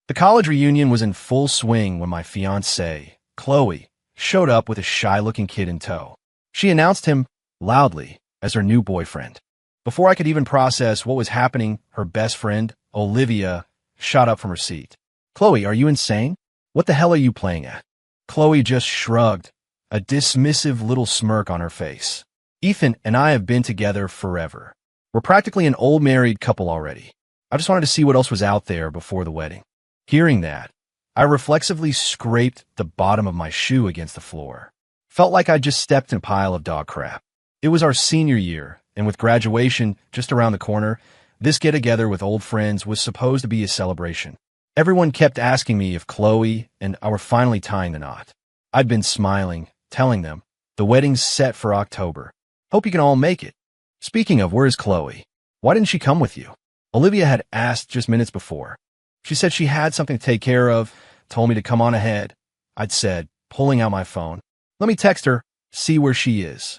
The college reunion was in full swing when my fiancée, Chloe, showed up with a shy-looking kid in tow. She announced him loudly as her new boyfriend. Before I could even process what was happening, her best friend, Olivia, shot up from her seat. "Chloe, are you insane? What the hell are you playing at?" Chloe just shrugged, a dismissive little smirk on her face. "Ethan and I have been together forever. We're practically an old married couple already. I just wanted to see what else was out there before the wedding." Hearing that, I reflexively scraped the bottom of my shoe against the floor. Felt like I'd just stepped in a pile of dog crap. It was our senior year, and with graduation just around the corner, this get-together with old friends was supposed to be a celebration. Everyone kept asking me if Chloe and I were finally tying the knot. I'd been smiling, telling them, "The wedding's set for October. Hope you can all make it." Speaking of, where is Chloe? Why didn't she come with you? Olivia had asked just minutes before. She said she had something to take care of, told me to come on ahead. I'd said, pulling out my phone, "Let me text her, see where she is."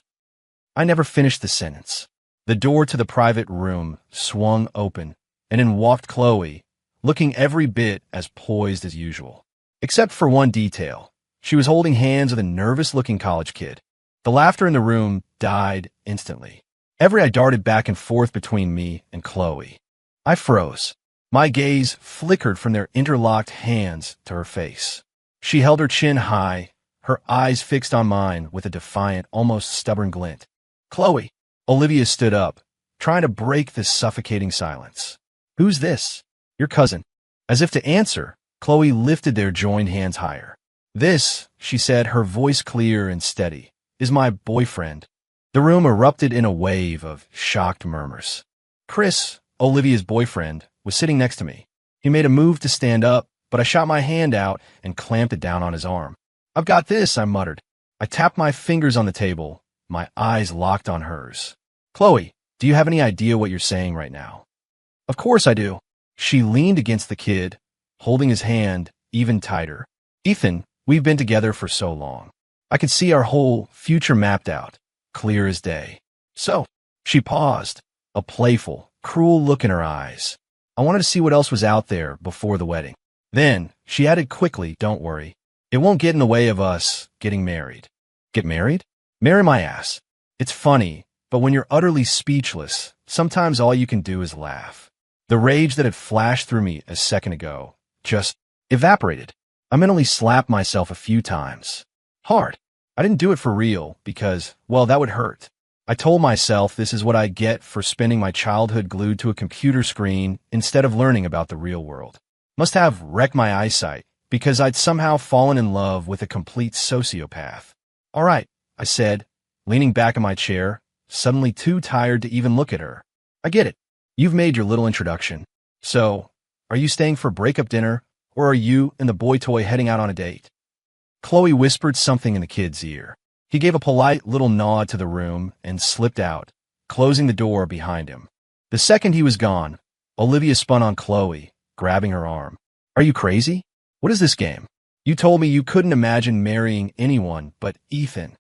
I never finished the sentence. The door to the private room swung open, and in walked Chloe, looking every bit as poised as usual. Except for one detail. She was holding hands with a nervous-looking college kid. The laughter in the room died instantly. Every eye darted back and forth between me and Chloe. I froze. My gaze flickered from their interlocked hands to her face. She held her chin high, her eyes fixed on mine with a defiant, almost stubborn glint. "Chloe!" Olivia stood up, trying to break this suffocating silence. "Who's this?" "Your cousin." As if to answer, Chloe lifted their joined hands higher. "This," she said, her voice clear and steady, "is my boyfriend." The room erupted in a wave of shocked murmurs. Chris, Olivia's boyfriend, was sitting next to me. He made a move to stand up, but I shot my hand out and clamped it down on his arm. "I've got this," I muttered. I tapped my fingers on the table, my eyes locked on hers. "Chloe, do you have any idea what you're saying right now?" "Of course I do." She leaned against the kid, holding his hand even tighter. "Ethan, we've been together for so long. I could see our whole future mapped out, clear as day." "So?" She paused, a playful, cruel look in her eyes. "I wanted to see what else was out there before the wedding." Then, she added quickly, "Don't worry. It won't get in the way of us getting married." "Get married?" "Marry my ass." It's funny, but when you're utterly speechless, sometimes all you can do is laugh. The rage that had flashed through me a second ago just evaporated. I mentally slapped myself a few times. Hard. I didn't do it for real because, well, that would hurt. I told myself this is what I get for spending my childhood glued to a computer screen instead of learning about the real world. Must have wrecked my eyesight because I'd somehow fallen in love with a complete sociopath. "All right," I said, leaning back in my chair, suddenly too tired to even look at her. "I get it. You've made your little introduction. So, are you staying for breakup dinner, or are you and the boy toy heading out on a date?" Chloe whispered something in the kid's ear. He gave a polite little nod to the room and slipped out, closing the door behind him. The second he was gone, Olivia spun on Chloe, grabbing her arm. "Are you crazy? What is this game? You told me you couldn't imagine marrying anyone but Ethan."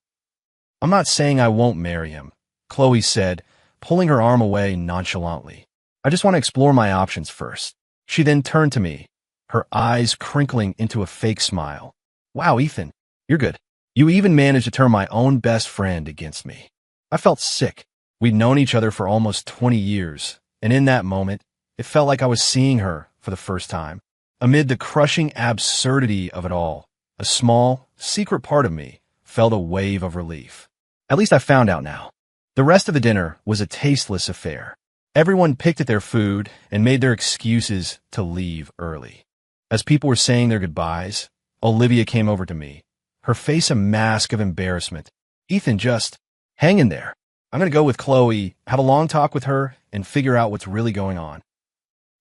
"I'm not saying I won't marry him," Chloe said, pulling her arm away nonchalantly. "I just want to explore my options first." She then turned to me, her eyes crinkling into a fake smile. "Wow, Ethan, you're good. You even managed to turn my own best friend against me." I felt sick. We'd known each other for almost 20 years, and in that moment, it felt like I was seeing her for the first time. Amid the crushing absurdity of it all, a small, secret part of me felt a wave of relief. At least I found out now. The rest of the dinner was a tasteless affair. Everyone picked at their food and made their excuses to leave early. As people were saying their goodbyes, Olivia came over to me, her face a mask of embarrassment. "Ethan, just hang in there. I'm going to go with Chloe, have a long talk with her, and figure out what's really going on."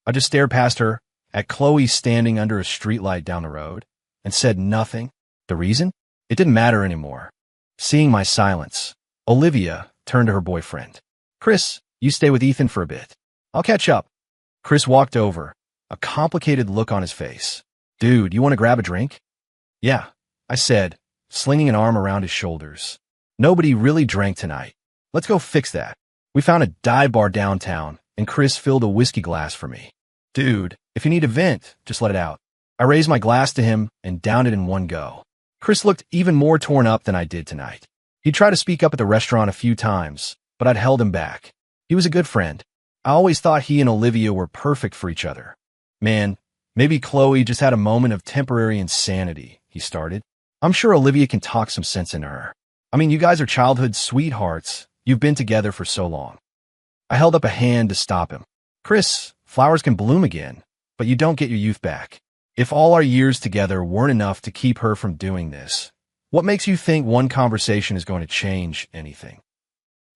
I just stared past her, at Chloe standing under a streetlight down the road, and said nothing. The reason? It didn't matter anymore. Seeing my silence, Olivia turned to her boyfriend. "Chris, you stay with Ethan for a bit. I'll catch up." Chris walked over, a complicated look on his face. "Dude, you want to grab a drink?" "Yeah," I said, slinging an arm around his shoulders. "Nobody really drank tonight. Let's go fix that." We found a dive bar downtown, and Chris filled a whiskey glass for me. "Dude, if you need a vent, just let it out." I raised my glass to him and downed it in one go. Chris looked even more torn up than I did tonight. He tried to speak up at the restaurant a few times, but I'd held him back. He was a good friend. I always thought he and Olivia were perfect for each other. Man, maybe Chloe just had a moment of temporary insanity, he started. I'm sure Olivia can talk some sense into her. I mean, you guys are childhood sweethearts. You've been together for so long. I held up a hand to stop him. Chris, flowers can bloom again, but you don't get your youth back. If all our years together weren't enough to keep her from doing this, what makes you think one conversation is going to change anything?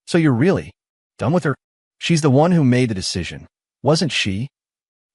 So you're really done with her? She's the one who made the decision, wasn't she?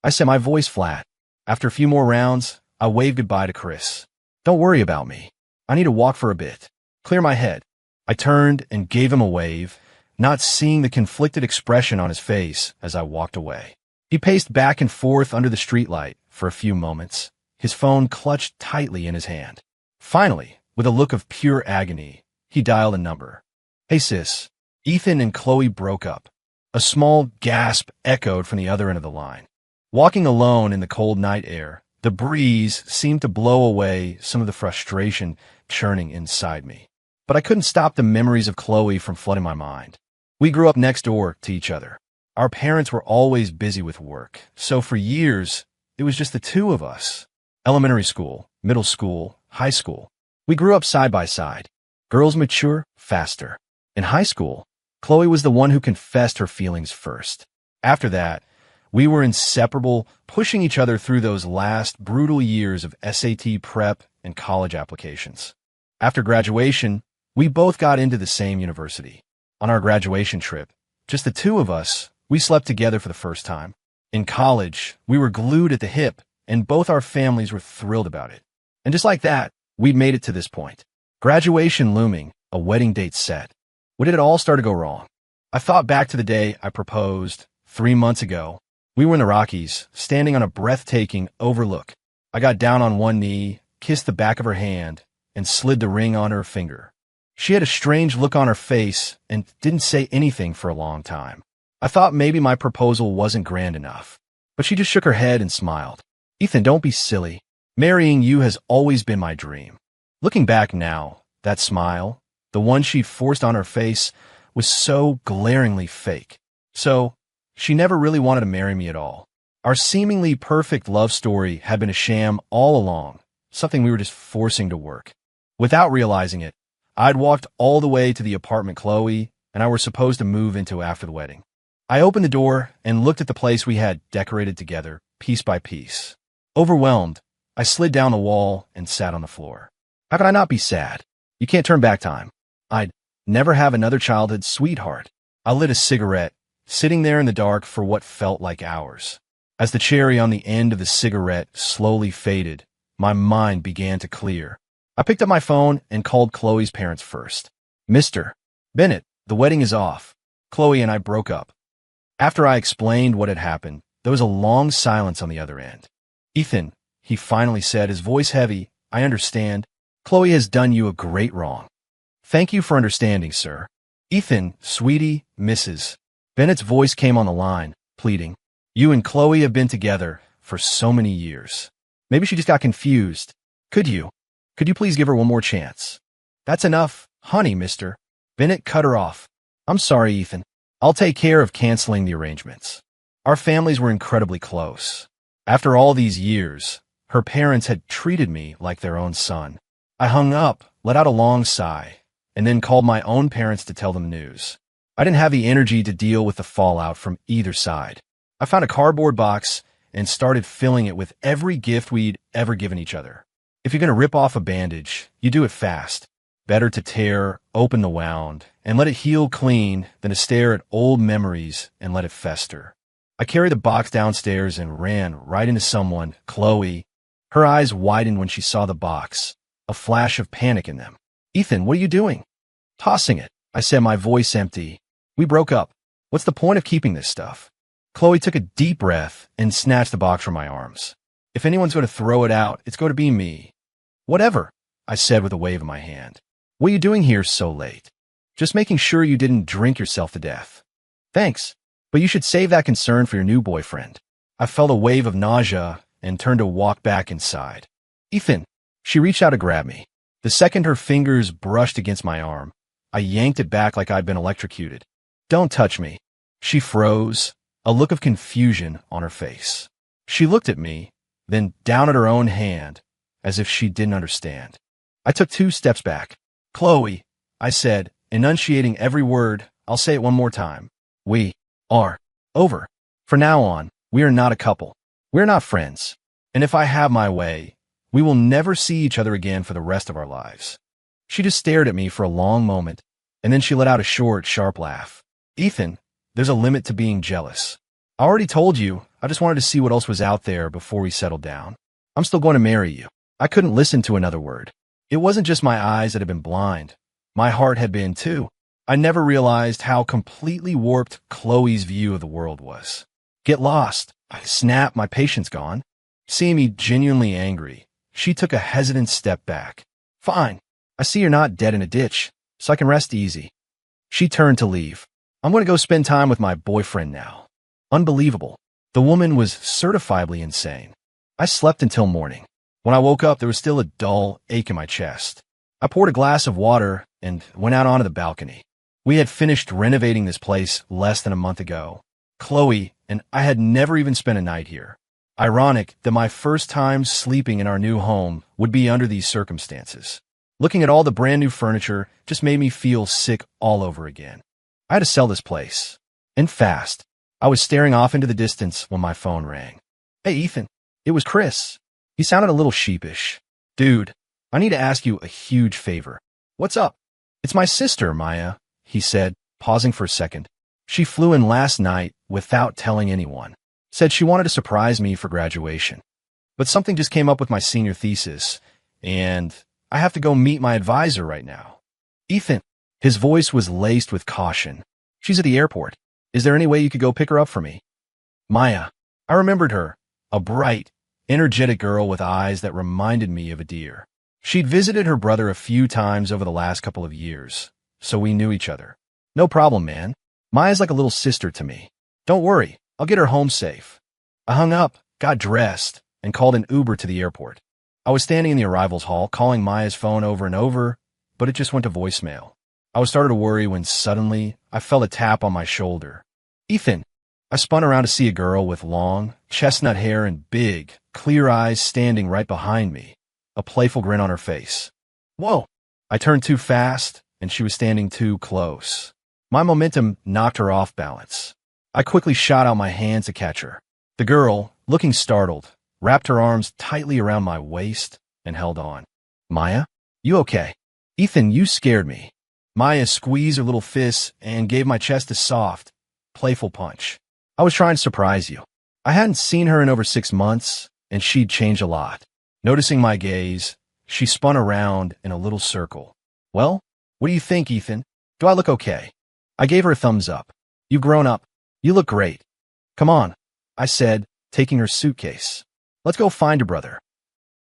I said, my voice flat. After a few more rounds, I waved goodbye to Chris. Don't worry about me. I need to walk for a bit. Clear my head. I turned and gave him a wave, not seeing the conflicted expression on his face as I walked away. He paced back and forth under the streetlight for a few moments, his phone clutched tightly in his hand. Finally, with a look of pure agony, he dialed a number. Hey sis, Ethan and Chloe broke up. A small gasp echoed from the other end of the line. Walking alone in the cold night air, the breeze seemed to blow away some of the frustration churning inside me. But I couldn't stop the memories of Chloe from flooding my mind. We grew up next door to each other. Our parents were always busy with work, so for years, it was just the two of us. Elementary school, middle school, high school. We grew up side by side. Girls mature faster. In high school, Chloe was the one who confessed her feelings first. After that, we were inseparable, pushing each other through those last brutal years of SAT prep and college applications. After graduation, we both got into the same university. On our graduation trip, just the two of us, we slept together for the first time. In college, we were glued at the hip, and both our families were thrilled about it. And just like that, we'd made it to this point. Graduation looming, a wedding date set. When did it all start to go wrong? I thought back to the day I proposed 3 months ago. We were in the Rockies, standing on a breathtaking overlook. I got down on one knee, kissed the back of her hand, and slid the ring on her finger. She had a strange look on her face and didn't say anything for a long time. I thought maybe my proposal wasn't grand enough, but she just shook her head and smiled. Ethan, don't be silly. Marrying you has always been my dream. Looking back now, that smile, the one she forced on her face, was so glaringly fake. So, she never really wanted to marry me at all. Our seemingly perfect love story had been a sham all along, something we were just forcing to work. Without realizing it, I'd walked all the way to the apartment Chloe and I were supposed to move into after the wedding. I opened the door and looked at the place we had decorated together, piece by piece. Overwhelmed, I slid down the wall and sat on the floor. How could I not be sad? You can't turn back time. I'd never have another childhood sweetheart. I lit a cigarette, sitting there in the dark for what felt like hours. As the cherry on the end of the cigarette slowly faded, my mind began to clear. I picked up my phone and called Chloe's parents first. Mr. Bennett, the wedding is off. Chloe and I broke up. After I explained what had happened, there was a long silence on the other end. Ethan, he finally said, his voice heavy, I understand. Chloe has done you a great wrong. Thank you for understanding, sir. Ethan, sweetie, Mrs. Bennett's voice came on the line, pleading. You and Chloe have been together for so many years. Maybe she just got confused. Could you please give her one more chance? That's enough, honey, mister. Bennett cut her off. I'm sorry, Ethan. I'll take care of canceling the arrangements. Our families were incredibly close. After all these years, her parents had treated me like their own son. I hung up, let out a long sigh, and then called my own parents to tell them the news. I didn't have the energy to deal with the fallout from either side. I found a cardboard box and started filling it with every gift we'd ever given each other. If you're going to rip off a bandage, you do it fast. Better to tear open the wound and let it heal clean than to stare at old memories and let it fester. I carried the box downstairs and ran right into someone, Chloe. Her eyes widened when she saw the box, a flash of panic in them. Ethan, what are you doing? Tossing it, I said, my voice empty. We broke up. What's the point of keeping this stuff? Chloe took a deep breath and snatched the box from my arms. If anyone's going to throw it out, it's going to be me. Whatever, I said with a wave of my hand. What are you doing here so late? Just making sure you didn't drink yourself to death. Thanks, but you should save that concern for your new boyfriend. I felt a wave of nausea and turned to walk back inside. Ethan! She reached out to grab me. The second her fingers brushed against my arm, I yanked it back like I'd been electrocuted. Don't touch me. She froze, a look of confusion on her face. She looked at me, then down at her own hand, as if she didn't understand. I took 2 steps back. Chloe, I said, enunciating every word. I'll say it one more time. We are over. From now on, we are not a couple. We're not friends. And if I have my way, we will never see each other again for the rest of our lives. She just stared at me for a long moment, and then she let out a short, sharp laugh. Ethan, there's a limit to being jealous. I already told you, I just wanted to see what else was out there before we settled down. I'm still going to marry you. I couldn't listen to another word. It wasn't just my eyes that had been blind. My heart had been too. I never realized how completely warped Chloe's view of the world was. Get lost. I snapped, my patience gone. Seeing me genuinely angry, she took a hesitant step back. Fine. I see you're not dead in a ditch, so I can rest easy. She turned to leave. I'm going to go spend time with my boyfriend now. Unbelievable. The woman was certifiably insane. I slept until morning. When I woke up, there was still a dull ache in my chest. I poured a glass of water and went out onto the balcony. We had finished renovating this place less than a month ago. Chloe and I had never even spent a night here. Ironic that my first time sleeping in our new home would be under these circumstances. Looking at all the brand new furniture just made me feel sick all over again. I had to sell this place. And fast. I was staring off into the distance when my phone rang. Hey, Ethan. It was Chris. He sounded a little sheepish. Dude, I need to ask you a huge favor. What's up? It's my sister, Maya, he said, pausing for a second. She flew in last night without telling anyone. Said she wanted to surprise me for graduation. But something just came up with my senior thesis, and I have to go meet my advisor right now. Ethan, his voice was laced with caution. She's at the airport. Is there any way you could go pick her up for me? Maya. I remembered her. A bright, energetic girl with eyes that reminded me of a deer. She'd visited her brother a few times over the last couple of years, so we knew each other. No problem, man. Maya's like a little sister to me. Don't worry, I'll get her home safe. I hung up, got dressed, and called an Uber to the airport. I was standing in the arrivals hall, calling Maya's phone over and over, but it just went to voicemail. I was starting to worry when suddenly I felt a tap on my shoulder. Ethan. I spun around to see a girl with long, chestnut hair and big, clear eyes standing right behind me, a playful grin on her face. Whoa! I turned too fast, and she was standing too close. My momentum knocked her off balance. I quickly shot out my hands to catch her. The girl, looking startled, wrapped her arms tightly around my waist and held on. Maya? You okay? Ethan, you scared me. Maya squeezed her little fists and gave my chest a soft, playful punch. I was trying to surprise you. I hadn't seen her in over 6 months, and she'd changed a lot. Noticing my gaze, she spun around in a little circle. Well, what do you think, Ethan? Do I look okay? I gave her a thumbs up. You've grown up. You look great. Come on, I said, taking her suitcase. Let's go find your brother.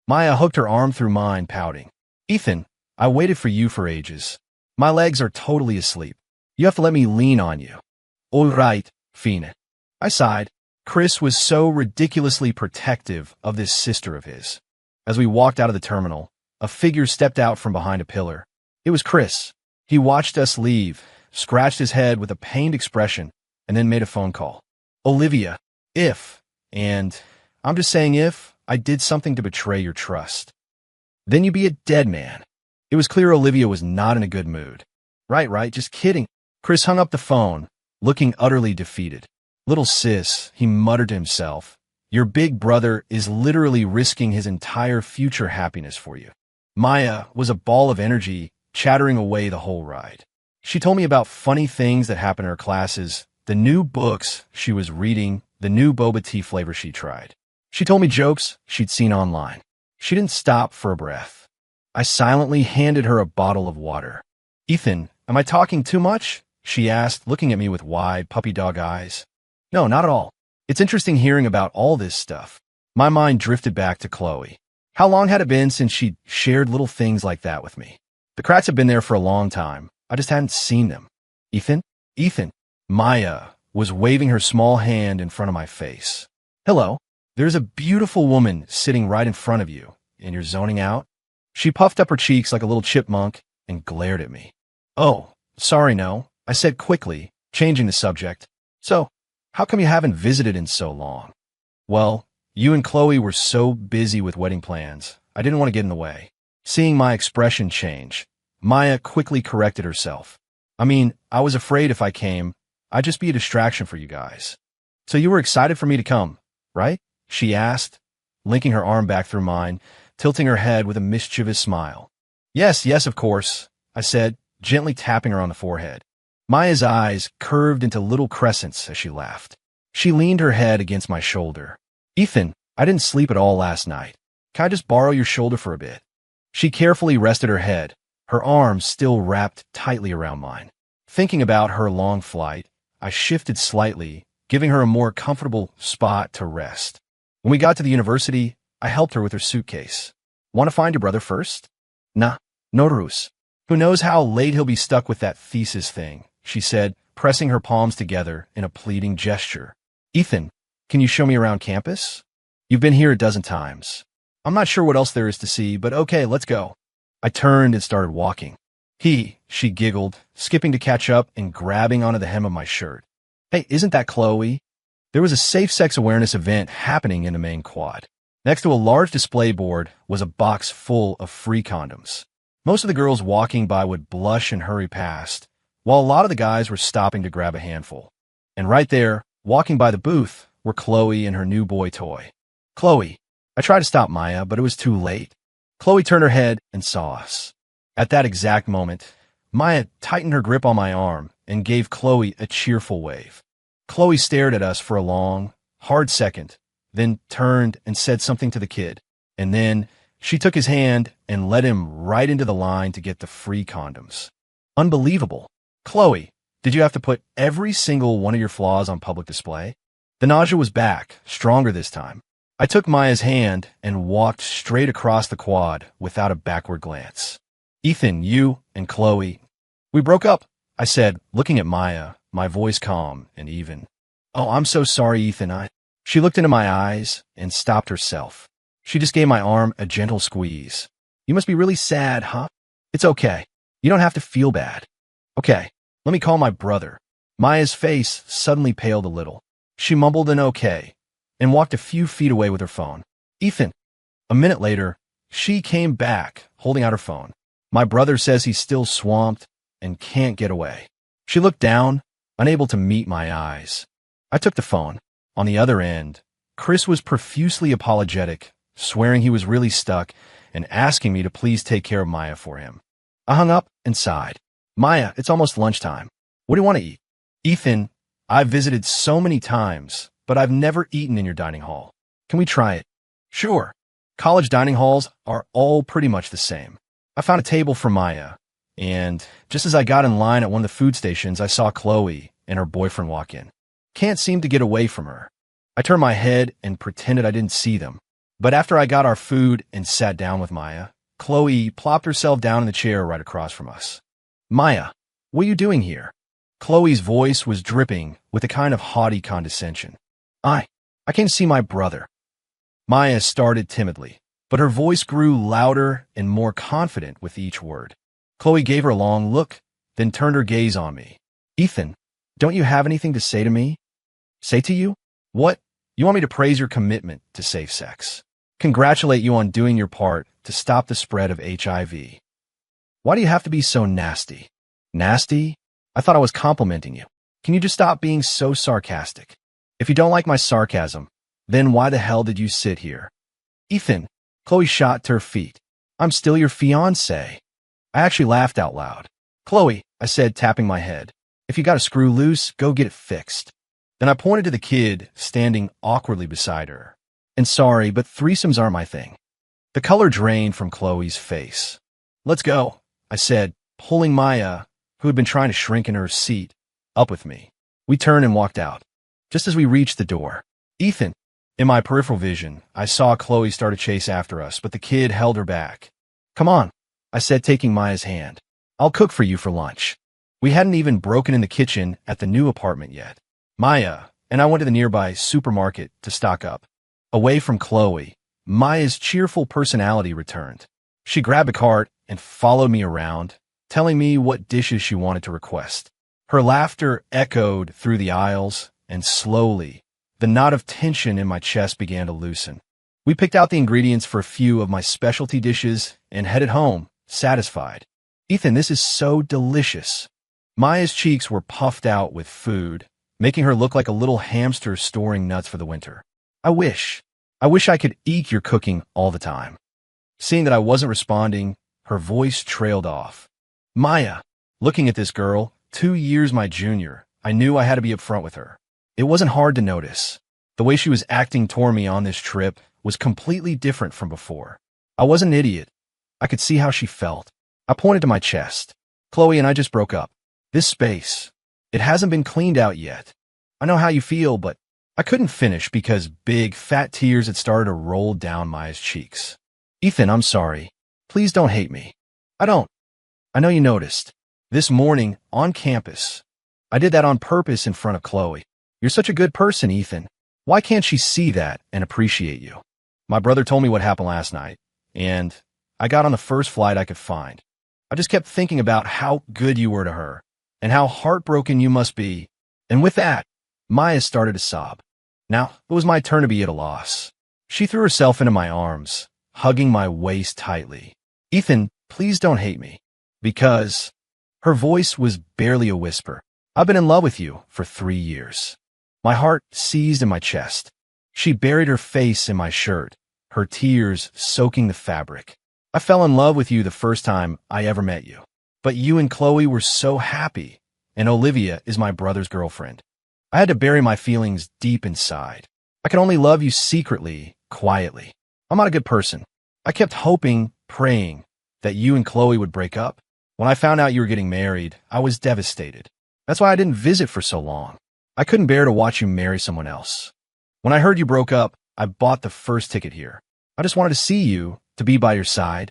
Maya hooked her arm through mine, pouting. Ethan, I waited for you for ages. My legs are totally asleep. You have to let me lean on you. All right, Fina. I sighed. Chris was so ridiculously protective of this sister of his. As we walked out of the terminal, a figure stepped out from behind a pillar. It was Chris. He watched us leave, scratched his head with a pained expression, and then made a phone call. Olivia, and I'm just saying if, I did something to betray your trust, then you'd be a dead man. It was clear Olivia was not in a good mood. Right, just kidding. Chris hung up the phone, looking utterly defeated. Little sis, he muttered to himself, your big brother is literally risking his entire future happiness for you. Maya was a ball of energy, chattering away the whole ride. She told me about funny things that happened in her classes, the new books she was reading, the new boba tea flavor she tried. She told me jokes she'd seen online. She didn't stop for a breath. I silently handed her a bottle of water. Ethan, am I talking too much? She asked, looking at me with wide, puppy dog eyes. No, not at all. It's interesting hearing about all this stuff. My mind drifted back to Chloe. How long had it been since she'd shared little things like that with me? The cracks had been there for a long time. I just hadn't seen them. Ethan? Maya was waving her small hand in front of my face. Hello. There's a beautiful woman sitting right in front of you, and you're zoning out? She puffed up her cheeks like a little chipmunk and glared at me. Oh, sorry, no, I said quickly, changing the subject. So, how come you haven't visited in so long? Well, you and Chloe were so busy with wedding plans, I didn't want to get in the way. Seeing my expression change, Maya quickly corrected herself. I mean, I was afraid if I came, I'd just be a distraction for you guys. So you were excited for me to come, right? She asked, linking her arm back through mine, tilting her head with a mischievous smile. Yes, yes, of course, I said, gently tapping her on the forehead. Maya's eyes curved into little crescents as she laughed. She leaned her head against my shoulder. Ethan, I didn't sleep at all last night. Can I just borrow your shoulder for a bit? She carefully rested her head, her arms still wrapped tightly around mine. Thinking about her long flight, I shifted slightly, giving her a more comfortable spot to rest. When we got to the university, I helped her with her suitcase. Want to find your brother first? Nah, no ruse. Who knows how late he'll be stuck with that thesis thing, she said, pressing her palms together in a pleading gesture. Ethan, can you show me around campus? You've been here a dozen times. I'm not sure what else there is to see, but okay, let's go. I turned and started walking. She giggled, skipping to catch up and grabbing onto the hem of my shirt. Hey, isn't that Chloe? There was a safe sex awareness event happening in the main quad. Next to a large display board was a box full of free condoms. Most of the girls walking by would blush and hurry past, while a lot of the guys were stopping to grab a handful. And right there, walking by the booth, were Chloe and her new boy toy. Chloe. I tried to stop Maya, but it was too late. Chloe turned her head and saw us. At that exact moment, Maya tightened her grip on my arm and gave Chloe a cheerful wave. Chloe stared at us for a long, hard second, then turned and said something to the kid. And then she took his hand and led him right into the line to get the free condoms. Unbelievable. Chloe, did you have to put every single one of your flaws on public display? The nausea was back, stronger this time. I took Maya's hand and walked straight across the quad without a backward glance. Ethan, you and Chloe. We broke up, I said, looking at Maya, my voice calm and even. Oh, I'm so sorry, Ethan. She looked into my eyes and stopped herself. She just gave my arm a gentle squeeze. You must be really sad, huh? It's okay. You don't have to feel bad. Okay, let me call my brother. Maya's face suddenly paled a little. She mumbled an okay and walked a few feet away with her phone. Ethan. A minute later, she came back, holding out her phone. My brother says he's still swamped and can't get away. She looked down, unable to meet my eyes. I took the phone. On the other end, Chris was profusely apologetic, swearing he was really stuck and asking me to please take care of Maya for him. I hung up and sighed. Maya, it's almost lunchtime. What do you want to eat? Ethan, I've visited so many times, but I've never eaten in your dining hall. Can we try it? Sure. College dining halls are all pretty much the same. I found a table for Maya, and just as I got in line at one of the food stations, I saw Chloe and her boyfriend walk in. Can't seem to get away from her. I turned my head and pretended I didn't see them. But after I got our food and sat down with Maya, Chloe plopped herself down in the chair right across from us. Maya, what are you doing here? Chloe's voice was dripping with a kind of haughty condescension. I came to see my brother. Maya started timidly, but her voice grew louder and more confident with each word. Chloe gave her a long look, then turned her gaze on me. Ethan, don't you have anything to say to me? Say to you? What? You want me to praise your commitment to safe sex? Congratulate you on doing your part to stop the spread of HIV. Why do you have to be so nasty? Nasty? I thought I was complimenting you. Can you just stop being so sarcastic? If you don't like my sarcasm, then why the hell did you sit here? Ethan, Chloe shot to her feet. I'm still your fiancé. I actually laughed out loud. Chloe, I said, tapping my head. If you got a screw loose, go get it fixed. Then I pointed to the kid standing awkwardly beside her. And sorry, but threesomes aren't my thing. The color drained from Chloe's face. Let's go, I said, pulling Maya, who had been trying to shrink in her seat, up with me. We turned and walked out. Just as we reached the door, Ethan, in my peripheral vision, I saw Chloe start to chase after us, but the kid held her back. Come on, I said, taking Maya's hand. I'll cook for you for lunch. We hadn't even broken in the kitchen at the new apartment yet. Maya and I went to the nearby supermarket to stock up. Away from Chloe, Maya's cheerful personality returned. She grabbed a cart and followed me around, telling me what dishes she wanted to request. Her laughter echoed through the aisles, and slowly, the knot of tension in my chest began to loosen. We picked out the ingredients for a few of my specialty dishes and headed home, satisfied. Ethan, this is so delicious. Maya's cheeks were puffed out with food, making her look like a little hamster storing nuts for the winter. I wish I could eat your cooking all the time. Seeing that I wasn't responding, her voice trailed off. Maya, looking at this girl, 2 years my junior, I knew I had to be upfront with her. It wasn't hard to notice. The way she was acting toward me on this trip was completely different from before. I wasn't an idiot. I could see how she felt. I pointed to my chest. Chloe and I just broke up. This space, it hasn't been cleaned out yet. I know how you feel, but I couldn't finish because big, fat tears had started to roll down Maya's cheeks. Ethan, I'm sorry. Please don't hate me. I know you noticed. This morning, on campus, I did that on purpose in front of Chloe. You're such a good person, Ethan. Why can't she see that and appreciate you? My brother told me what happened last night, and I got on the first flight I could find. I just kept thinking about how good you were to her, and how heartbroken you must be. And with that, Maya started to sob. Now, it was my turn to be at a loss. She threw herself into my arms, hugging my waist tightly. Ethan, please don't hate me. Because her voice was barely a whisper. I've been in love with you for 3 years. My heart seized in my chest. She buried her face in my shirt, her tears soaking the fabric. I fell in love with you the first time I ever met you. But you and Chloe were so happy, and Olivia is my brother's girlfriend. I had to bury my feelings deep inside. I could only love you secretly, quietly. I'm not a good person. I kept hoping, praying, that you and Chloe would break up. When I found out you were getting married, I was devastated. That's why I didn't visit for so long. I couldn't bear to watch you marry someone else. When I heard you broke up, I bought the first ticket here. I just wanted to see you, to be by your side.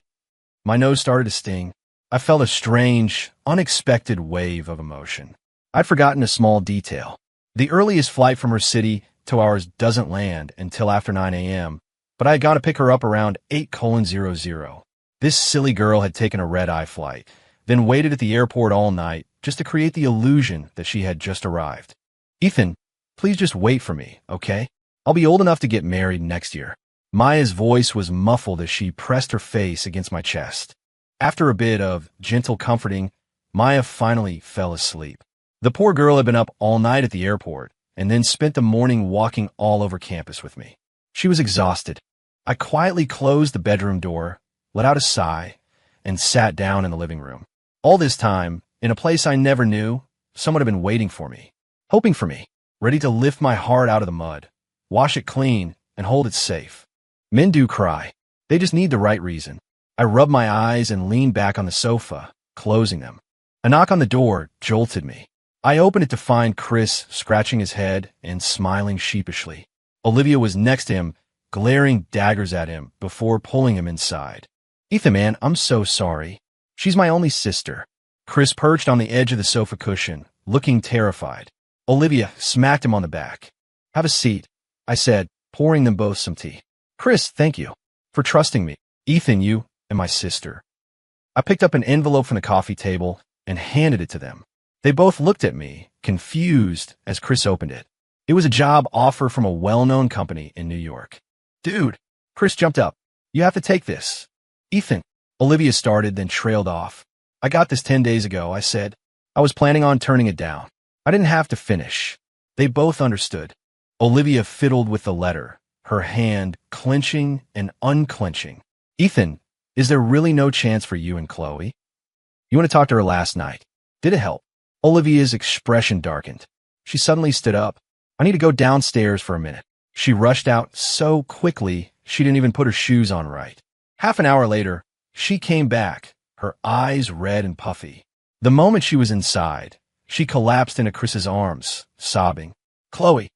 My nose started to sting. I felt a strange, unexpected wave of emotion. I'd forgotten a small detail. The earliest flight from her city to ours doesn't land until after 9 a.m., but I had got to pick her up around 8:00. This silly girl had taken a red-eye flight, then waited at the airport all night just to create the illusion that she had just arrived. Ethan, please just wait for me, okay? I'll be old enough to get married next year. Maya's voice was muffled as she pressed her face against my chest. After a bit of gentle comforting, Maya finally fell asleep. The poor girl had been up all night at the airport and then spent the morning walking all over campus with me. She was exhausted. I quietly closed the bedroom door, let out a sigh, and sat down in the living room. All this time, in a place I never knew, someone had been waiting for me, hoping for me, ready to lift my heart out of the mud, wash it clean, and hold it safe. Men do cry. They just need the right reason. I rubbed my eyes and leaned back on the sofa, closing them. A knock on the door jolted me. I opened it to find Chris scratching his head and smiling sheepishly. Olivia was next to him, glaring daggers at him before pulling him inside. Ethan, man, I'm so sorry. She's my only sister. Chris perched on the edge of the sofa cushion, looking terrified. Olivia smacked him on the back. Have a seat, I said, pouring them both some tea. Chris, thank you for trusting me. Ethan, you and my sister. I picked up an envelope from the coffee table and handed it to them. They both looked at me, confused, as Chris opened it. It was a job offer from a well-known company in New York. Dude, Chris jumped up. You have to take this. Ethan, Olivia started, then trailed off. I got this 10 days ago, I said. I was planning on turning it down. I didn't have to finish. They both understood. Olivia fiddled with the letter, her hand clenching and unclenching. Ethan, is there really no chance for you and Chloe? You want to talk to her last night. Did it help? Olivia's expression darkened. She suddenly stood up. I need to go downstairs for a minute. She rushed out so quickly she didn't even put her shoes on right. Half an hour later, she came back, her eyes red and puffy. The moment she was inside, she collapsed into Chris's arms, sobbing. Chloe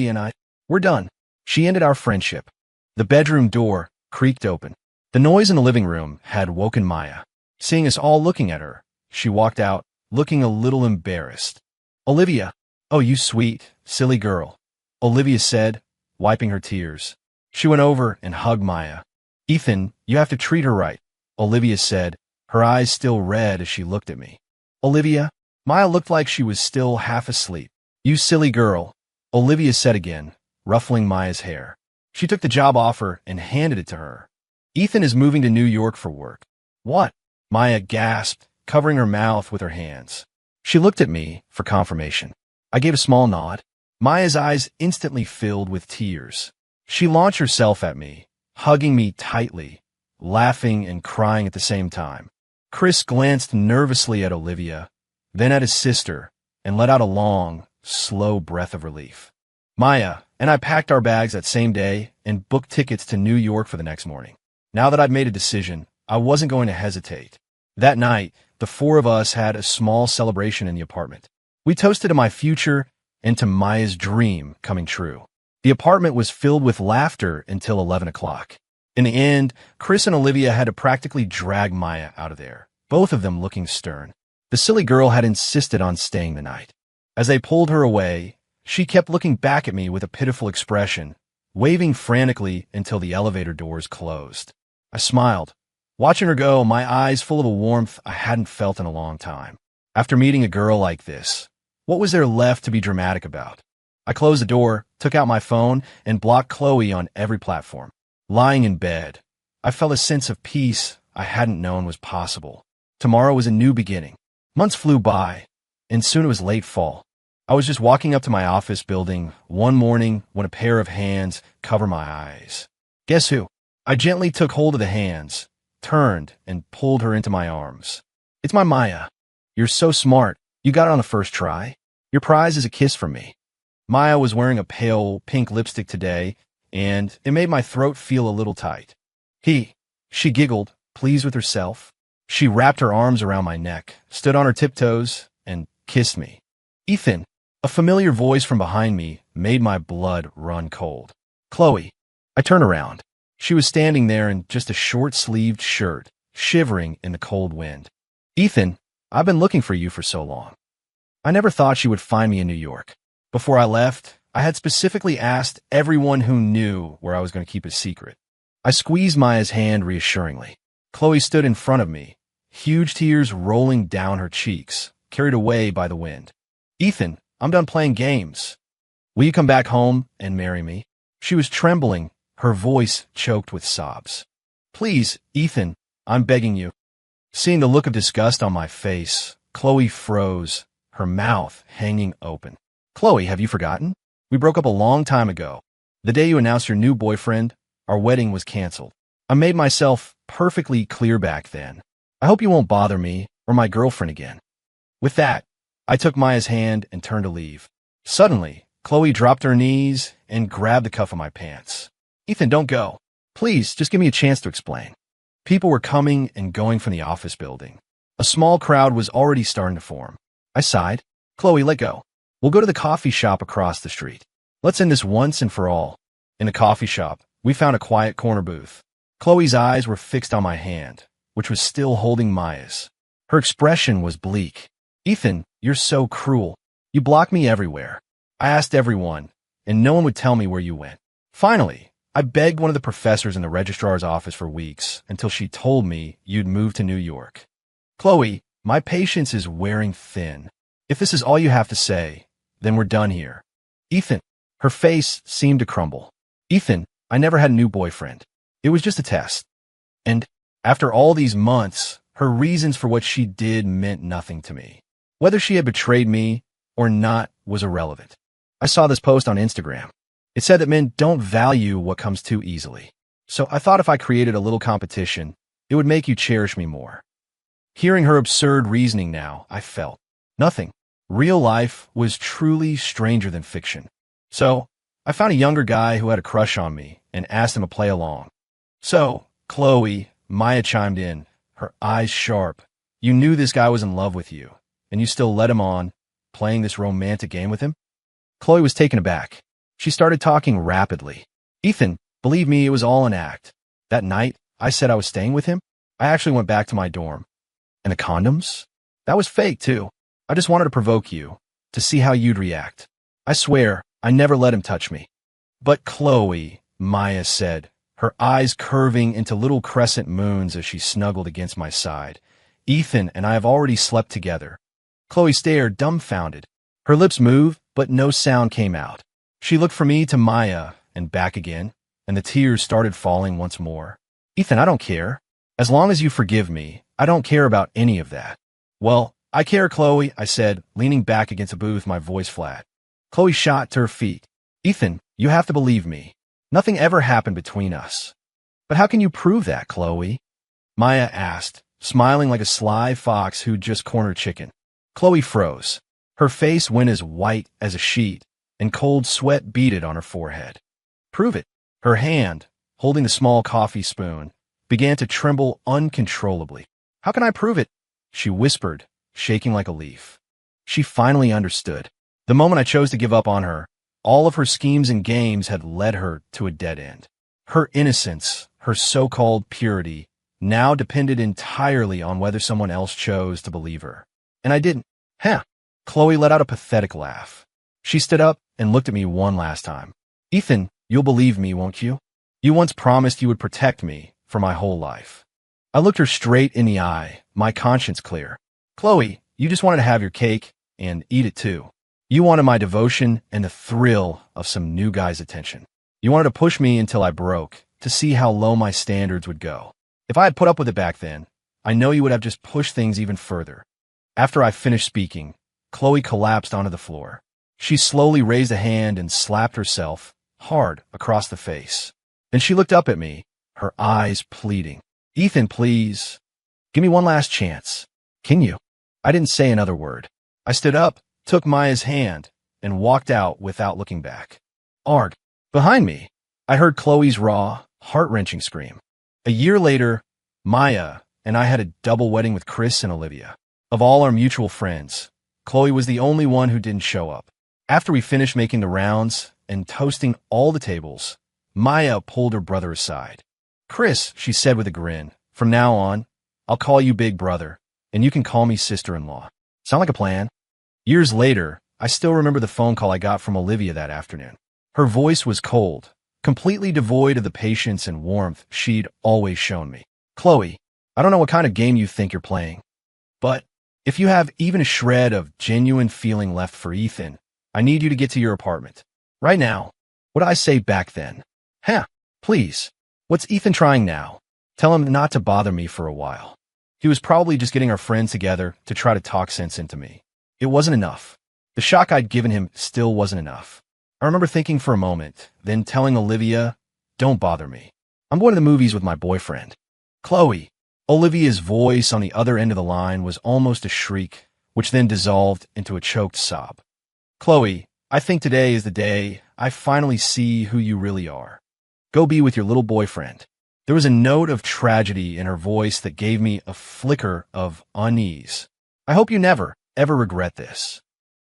and I, we're done. She ended our friendship. The bedroom door creaked open. The noise in the living room had woken Maya. Seeing us all looking at her, she walked out, looking a little embarrassed. Olivia, oh, you sweet, silly girl, Olivia said, wiping her tears. She went over and hugged Maya. Ethan, you have to treat her right, Olivia said, her eyes still red as she looked at me. Olivia? Maya looked like she was still half asleep. You silly girl, Olivia said again, ruffling Maya's hair. She took the job offer and handed it to her. Ethan is moving to New York for work. What? Maya gasped, covering her mouth with her hands. She looked at me for confirmation. I gave a small nod. Maya's eyes instantly filled with tears. She launched herself at me, hugging me tightly, laughing and crying at the same time. Chris glanced nervously at Olivia, then at his sister, and let out a long, slow breath of relief. Maya and I packed our bags that same day and booked tickets to New York for the next morning. Now that I'd made a decision, I wasn't going to hesitate. That night, the four of us had a small celebration in the apartment. We toasted to my future and to Maya's dream coming true. The apartment was filled with laughter until 11 o'clock. In the end, Chris and Olivia had to practically drag Maya out of there, both of them looking stern. The silly girl had insisted on staying the night. As they pulled her away, she kept looking back at me with a pitiful expression, waving frantically until the elevator doors closed. I smiled. Watching her go, my eyes full of a warmth I hadn't felt in a long time. After meeting a girl like this, what was there left to be dramatic about? I closed the door, took out my phone, and blocked Chloe on every platform. Lying in bed, I felt a sense of peace I hadn't known was possible. Tomorrow was a new beginning. Months flew by, and soon it was late fall. I was just walking up to my office building one morning when a pair of hands covered my eyes. Guess who? I gently took hold of the hands, turned, and pulled her into my arms. It's my Maya. You're so smart. You got it on the first try. Your prize is a kiss from me. Maya was wearing a pale pink lipstick today, and it made my throat feel a little tight. She giggled, pleased with herself. She wrapped her arms around my neck, stood on her tiptoes, and kissed me. Ethan, a familiar voice from behind me made my blood run cold. Chloe. I turned around. She was standing there in just a short-sleeved shirt, shivering in the cold wind. Ethan, I've been looking for you for so long. I never thought she would find me in New York. Before I left, I had specifically asked everyone who knew where I was going to keep a secret. I squeezed Maya's hand reassuringly. Chloe stood in front of me, huge tears rolling down her cheeks, carried away by the wind. Ethan, I'm done playing games. Will you come back home and marry me? She was trembling, her voice choked with sobs. Please, Ethan, I'm begging you. Seeing the look of disgust on my face, Chloe froze, her mouth hanging open. Chloe, have you forgotten? We broke up a long time ago. The day you announced your new boyfriend, our wedding was canceled. I made myself perfectly clear back then. I hope you won't bother me or my girlfriend again. With that, I took Maya's hand and turned to leave. Suddenly, Chloe dropped her knees and grabbed the cuff of my pants. Ethan, don't go. Please, just give me a chance to explain. People were coming and going from the office building. A small crowd was already starting to form. I sighed. Chloe, let go. We'll go to the coffee shop across the street. Let's end this once and for all. In the coffee shop, we found a quiet corner booth. Chloe's eyes were fixed on my hand, which was still holding Maya's. Her expression was bleak. Ethan, you're so cruel. You block me everywhere. I asked everyone, and no one would tell me where you went. Finally, I begged one of the professors in the registrar's office for weeks until she told me you'd moved to New York. Chloe, my patience is wearing thin. If this is all you have to say, then we're done here. Ethan, her face seemed to crumble. Ethan, I never had a new boyfriend. It was just a test. And after all these months, her reasons for what she did meant nothing to me. Whether she had betrayed me or not was irrelevant. I saw this post on Instagram. It said that men don't value what comes too easily. So I thought if I created a little competition, it would make you cherish me more. Hearing her absurd reasoning now, I felt nothing. Real life was truly stranger than fiction. So I found a younger guy who had a crush on me and asked him to play along. So, Chloe, Maya chimed in, her eyes sharp. You knew this guy was in love with you, and you still led him on, playing this romantic game with him? Chloe was taken aback. She started talking rapidly. Ethan, believe me, it was all an act. That night, I said I was staying with him. I actually went back to my dorm. And the condoms? That was fake, too. I just wanted to provoke you, to see how you'd react. I swear, I never let him touch me. But Chloe, Maya said, her eyes curving into little crescent moons as she snuggled against my side. Ethan and I have already slept together. Chloe stared, dumbfounded. Her lips moved, but no sound came out. She looked from me to Maya and back again, and the tears started falling once more. Ethan, I don't care. As long as you forgive me, I don't care about any of that. Well, I care, Chloe, I said, leaning back against a booth, my voice flat. Chloe shot to her feet. Ethan, you have to believe me. Nothing ever happened between us. But how can you prove that, Chloe? Maya asked, smiling like a sly fox who'd just cornered chicken. Chloe froze. Her face went as white as a sheet, and cold sweat beaded on her forehead. Prove it. Her hand, holding the small coffee spoon, began to tremble uncontrollably. How can I prove it? She whispered, shaking like a leaf. She finally understood. The moment I chose to give up on her, all of her schemes and games had led her to a dead end. Her innocence, her so-called purity, now depended entirely on whether someone else chose to believe her. And I didn't. Huh. Chloe let out a pathetic laugh. She stood up and looked at me one last time. Ethan, you'll believe me, won't you? You once promised you would protect me for my whole life. I looked her straight in the eye, my conscience clear. Chloe, you just wanted to have your cake and eat it too. You wanted my devotion and the thrill of some new guy's attention. You wanted to push me until I broke, to see how low my standards would go. If I had put up with it back then, I know you would have just pushed things even further. After I finished speaking, Chloe collapsed onto the floor. She slowly raised a hand and slapped herself hard across the face. Then she looked up at me, her eyes pleading. Ethan, please. Give me one last chance. Can you? I didn't say another word. I stood up, took Maya's hand, and walked out without looking back. Arg. Behind me, I heard Chloe's raw, heart-wrenching scream. A year later, Maya and I had a double wedding with Chris and Olivia. Of all our mutual friends, Chloe was the only one who didn't show up. After we finished making the rounds and toasting all the tables, Maya pulled her brother aside. Chris, she said with a grin, from now on, I'll call you Big Brother, and you can call me sister-in-law. Sound like a plan? Years later, I still remember the phone call I got from Olivia that afternoon. Her voice was cold, completely devoid of the patience and warmth she'd always shown me. Chloe, I don't know what kind of game you think you're playing, but if you have even a shred of genuine feeling left for Ethan, I need you to get to your apartment. Right now. What did I say back then? Huh, please. What's Ethan trying now? Tell him not to bother me for a while. He was probably just getting our friends together to try to talk sense into me. It wasn't enough. The shock I'd given him still wasn't enough. I remember thinking for a moment, then telling Olivia, don't bother me. I'm going to the movies with my boyfriend. Chloe. Olivia's voice on the other end of the line was almost a shriek, which then dissolved into a choked sob. Chloe, I think today is the day I finally see who you really are. Go be with your little boyfriend. There was a note of tragedy in her voice that gave me a flicker of unease. I hope you never, ever regret this.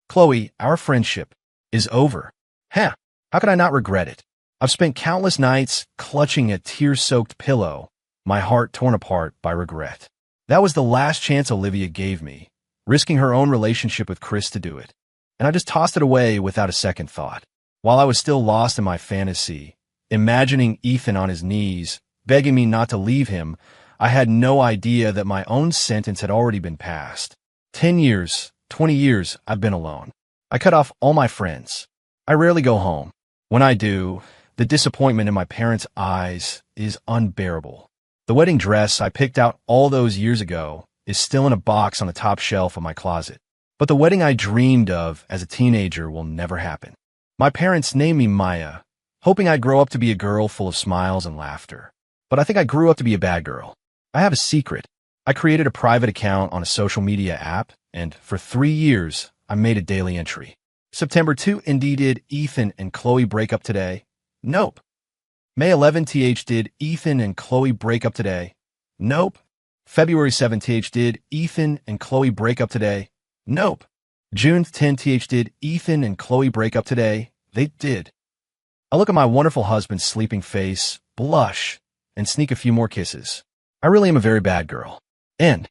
Chloe, our friendship is over. Huh, how could I not regret it? I've spent countless nights clutching a tear-soaked pillow, my heart torn apart by regret. That was the last chance Olivia gave me, risking her own relationship with Chris to do it. And I just tossed it away without a second thought. While I was still lost in my fantasy, imagining Ethan on his knees, begging me not to leave him, I had no idea that my own sentence had already been passed. 10 years, 20 years, I've been alone. I cut off all my friends. I rarely go home. When I do, the disappointment in my parents' eyes is unbearable. The wedding dress I picked out all those years ago is still in a box on the top shelf of my closet. But the wedding I dreamed of as a teenager will never happen. My parents named me Maya, hoping I'd grow up to be a girl full of smiles and laughter. But I think I grew up to be a bad girl. I have a secret. I created a private account on a social media app, and for 3 years, I made a daily entry. September 2, indeed, did Ethan and Chloe break up today? Nope. May 11, did Ethan and Chloe break up today? Nope. February 7, did Ethan and Chloe break up today? Nope. June 10, did Ethan and Chloe break up today? They did. I look at my wonderful husband's sleeping face, blush, and sneak a few more kisses. I really am a very bad girl. End.